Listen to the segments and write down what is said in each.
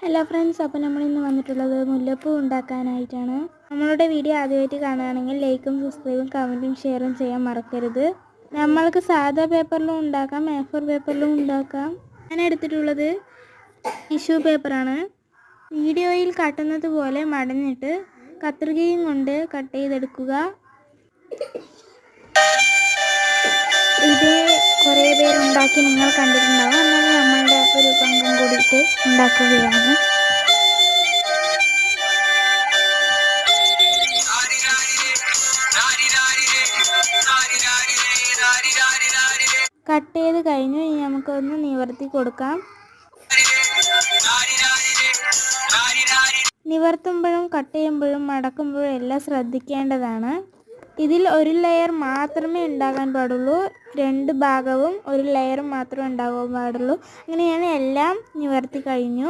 Hello friends, അപ്പോൾ നമ്മളിന്ന് വന്നിട്ടുള്ളത് മുല്ലപ്പൂ ഉണ്ടാക്കാനായിട്ടാണ്. നമ്മളുടെ വീഡിയോ ആദ്യമായിട്ട് കാണുകയാണെങ്കിൽ ലൈക്കും സബ്സ്ക്രൈബും കമൻറ്റും ഷെയറും ചെയ്യാൻ മറക്കരുത്. നമ്മൾക്ക് സാധാ പേപ്പറിലും ഉണ്ടാക്കാം, A4 പേപ്പറിലും ഉണ്ടാക്കാം. ഞാൻ എടുത്തിട്ടുള്ളത് ടിഷ്യൂ പേപ്പറാണ്. വീഡിയോയിൽ കാട്ടുന്നത് പോലെ മടഞ്ഞിട്ട് കത്രികയും കൊണ്ട് കട്ട് ചെയ്തെടുക്കുക. ഇത് കുറേ പേരുണ്ടാക്കി നിങ്ങൾ കണ്ടിട്ടുണ്ടാവും. എന്നാൽ നമ്മളുടെ ഒരു പങ്കും കൂടിയിട്ട് ഉണ്ടാക്കുകയാണ്. കട്ട് ചെയ്ത് കഴിഞ്ഞു. ഇനി നമുക്കൊന്ന് നിവർത്തി കൊടുക്കാം. നിവർത്തുമ്പോഴും കട്ട് ചെയ്യുമ്പോഴും മടക്കുമ്പോഴും എല്ലാം ശ്രദ്ധിക്കേണ്ടതാണ്. ഇതിൽ ഒരു ലെയർ മാത്രമേ ഉണ്ടാകാൻ പാടുള്ളൂ. രണ്ട് ഭാഗവും ഒരു ലെയർ മാത്രമേ ഉണ്ടാകാൻ പാടുള്ളൂ. അങ്ങനെയാണ് എല്ലാം നിവർത്തി കഴിഞ്ഞു.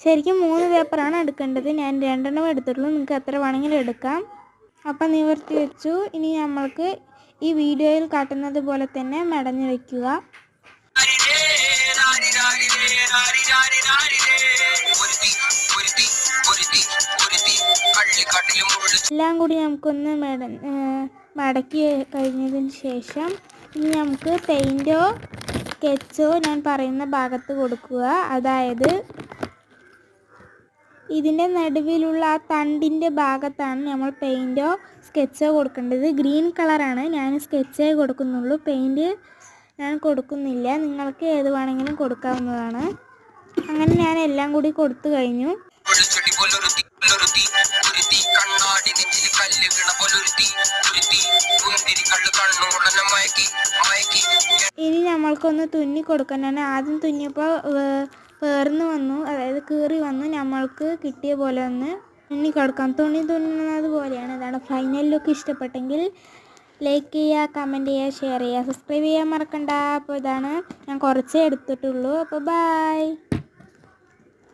ശരിക്കും 3 പേപ്പറാണ് എടുക്കേണ്ടത്. ഞാൻ 2 എടുത്തിട്ടുള്ളൂ. നിങ്ങൾക്ക് എത്ര വേണമെങ്കിലും എടുക്കാം. അപ്പം നിവർത്തി വെച്ചു. ഇനി നമ്മൾക്ക് ഈ വീഡിയോയിൽ കാട്ടുന്നത് പോലെ തന്നെ മടഞ്ഞു വയ്ക്കുക. എല്ലാം കൂടി നമുക്കൊന്ന് മടക്കി കഴിഞ്ഞതിന് ശേഷം ഇനി നമുക്ക് പെയിൻറ്റോ സ്കെച്ചോ ഞാൻ പറയുന്ന ഭാഗത്ത് കൊടുക്കുക. അതായത് ഇതിൻ്റെ നടുവിലുള്ള ആ തണ്ടിൻ്റെ ഭാഗത്താണ് നമ്മൾ പെയിൻറ്റോ സ്കെച്ചോ കൊടുക്കേണ്ടത്. ഗ്രീൻ കളറാണ്, ഞാൻ സ്കെച്ചേ കൊടുക്കുന്നുള്ളൂ, പെയിൻറ്റ് ഞാൻ കൊടുക്കുന്നില്ല. നിങ്ങൾക്ക് ഏത് വേണമെങ്കിലും കൊടുക്കാവുന്നതാണ്. അങ്ങനെ ഞാൻ എല്ലാം കൂടി കൊടുത്തു കഴിഞ്ഞു. ഇനി നമ്മൾക്കൊന്ന് തുന്നി കൊടുക്കാനാണ്. ആദ്യം തുന്നിയപ്പോൾ പേർന്ന് വന്നു, അതായത് കീറി വന്നു. നമ്മൾക്ക് കിട്ടിയ പോലെ ഒന്ന് തുന്നി കൊടുക്കാം. തുന്നുന്നത് പോലെയാണ്. ഇതാണ് ഫൈനൽ ലുക്ക്. ഇഷ്ടപ്പെട്ടെങ്കിൽ ലൈക്ക് ചെയ്യുക, കമൻറ്റ് ചെയ്യുക, ഷെയർ ചെയ്യുക, സബ്സ്ക്രൈബ് ചെയ്യാൻ മറക്കണ്ട. അപ്പോൾ ഇതാണ്, ഞാൻ കുറച്ചേ എടുത്തിട്ടുള്ളൂ. അപ്പോൾ ബൈ.